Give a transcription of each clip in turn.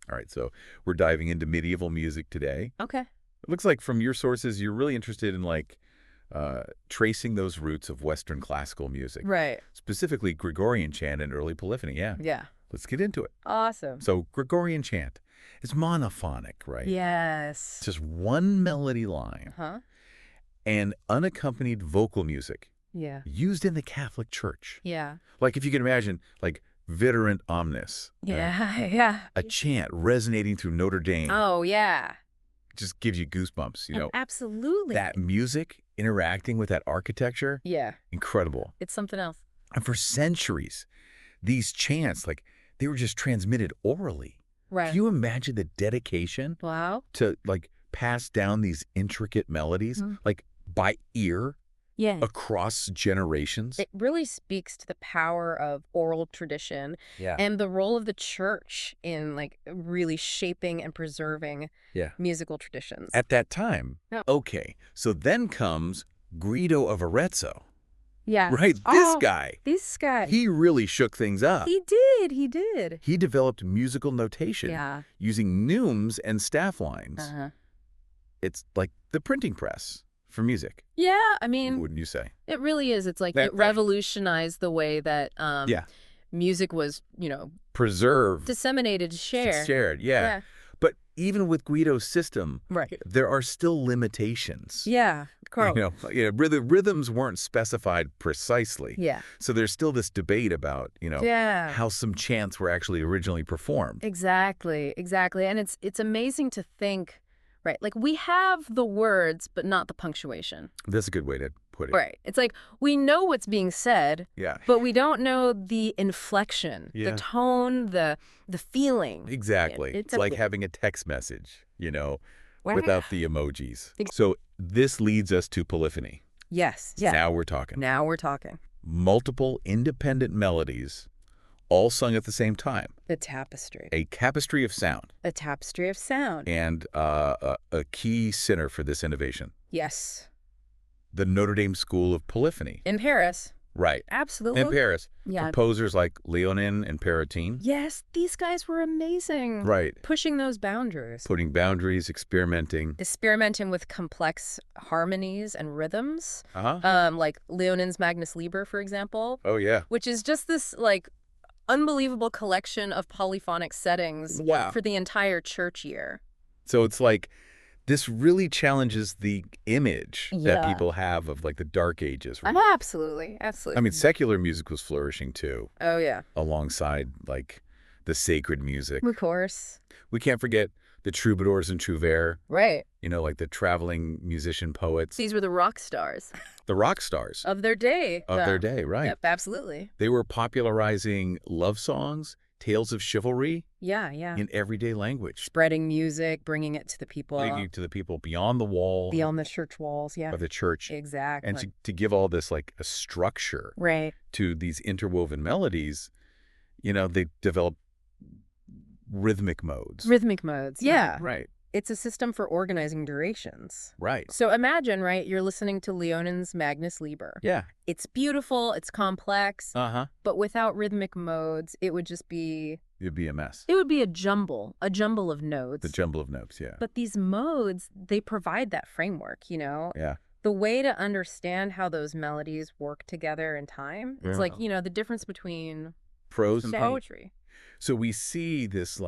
All right, so we're diving into medieval music today. Okay. It looks like from your sources, you're really interested in tracing those roots of Western classical music, Right. specifically Gregorian chant and early polyphony. Yeah, Yeah. let's get into it. Awesome. So Gregorian chant is monophonic, right? Yes. It's just one melody line Huh? and unaccompanied vocal music Yeah. used in the Catholic Church. Yeah. Like if you can imagine, like Viderunt Omnes, Yeah. Yeah. a chant resonating through Notre Dame. Oh, yeah. Just gives you goosebumps, Absolutely. That music interacting with that architecture, Yeah. incredible. It's something else. And for centuries, these chants, they were just transmitted orally. Right. Can you imagine the dedication Wow. to, pass down these intricate melodies, by ear Yeah. across generations? It really speaks to the power of oral tradition Yeah. and the role of the church in really shaping and preserving Yeah. musical traditions. At that time. Yeah. Okay, so then comes Guido of Arezzo, Yeah. right? This guy. He really shook things up. He did. He did. He developed musical notation Yeah. using neumes and staff lines. Uh-huh. It's like the printing press for music, Yeah. I mean, wouldn't you say? it really is. It's like That it right. revolutionized the way that Yeah. music was, Preserved. disseminated, shared. Shared, yeah. But even with Guido's system, Right. there are still limitations. Yeah. Carl. Rhythms weren't specified precisely. Yeah. So there's still this debate about, Yeah. how some chants were actually originally performed. Exactly. Exactly. And it's amazing to think, right? Like we have the words, but not the punctuation. That's a good way to put it. Right. It's like we know what's being said, Yeah. but we don't know the inflection, Yeah. the tone, the feeling. Exactly. It's It's like having a text message, Wow. without the emojis. So this leads us to polyphony. Yes. Yeah. Now we're talking. Now we're talking. Multiple independent melodies, all sung at the same time. The tapestry. A tapestry of sound. A tapestry of sound. And a key center for this innovation. Yes. The Notre Dame School of Polyphony. In Paris. Right. Absolutely. In Paris. Yeah. Composers like Léonin and Perotin. Yes, these guys were amazing. Right. Pushing those boundaries. Putting boundaries, experimenting. Experimenting with complex harmonies and rhythms. Uh-huh. Like Leonin's Magnus Liber, for example. Oh, yeah. Which is just this, unbelievable collection of polyphonic settings Wow. for the entire church year. So it's like this really challenges the image that Yeah. people have of the Dark Ages. Right? Absolutely. Absolutely. I mean, secular music was flourishing too, Oh, yeah. alongside the sacred music. Of course. We can't forget the troubadours and trouvères, Right. the traveling musician poets, These were the rock stars the rock stars of their day. of their day, right? Yep, absolutely. They were popularizing love songs, tales of chivalry Yeah, yeah. in everyday language, Spreading music, bringing it to the people. bringing it to the people beyond the wall Beyond the church walls, yeah. of the church. Exactly. And to give all this a structure Right. to these interwoven melodies, they developed rhythmic modes. Rhythmic modes. Yeah. Right. It's a system for organizing durations. Right. So imagine, right, you're listening to Leonin's Magnus Liber. Yeah. It's beautiful, it's complex, Uh-huh. but without rhythmic modes, it would just be, It'd be a mess. it would be a jumble of notes. The jumble of notes, yeah. But these modes, they provide that framework, Yeah. The way to understand how those melodies work together in time. It's Yeah. the difference between Prose and poetry. So we see this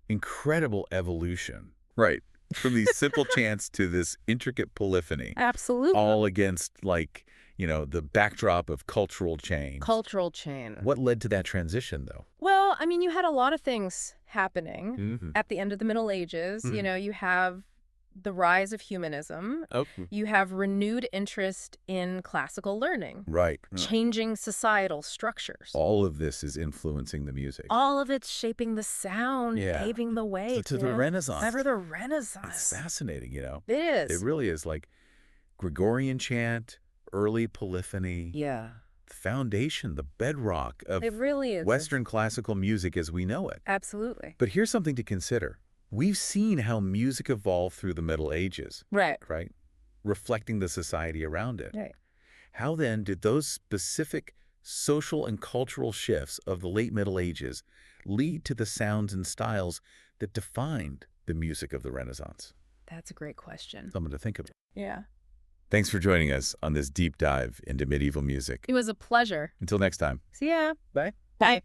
incredible evolution, right? From these simple chants to this intricate polyphony, Absolutely. all against the backdrop of cultural change. Cultural chain. What led to that transition, though? Well, I mean, you had a lot of things happening Mm-hmm. at the end of the Middle Ages. Mhm. You have the rise of humanism. Oh, You have renewed interest in classical learning, right. changing societal structures. All of this is influencing the music. All of it's shaping the sound, Yeah. paving the way to the Renaissance. Ever the It's Renaissance. fascinating, It is. It really is Gregorian chant, early polyphony, Yeah. the foundation, the bedrock of It really is. Western classical music as we know it. Absolutely. But here's something to consider. We've seen how music evolved through the Middle Ages, Right. right? Reflecting the society around it. Right. How then did those specific social and cultural shifts of the late Middle Ages lead to the sounds and styles that defined the music of the Renaissance? That's a great question. Something to think about. Yeah. Thanks for joining us on this deep dive into medieval music. It was a pleasure. Until next time. See ya. Bye. Bye.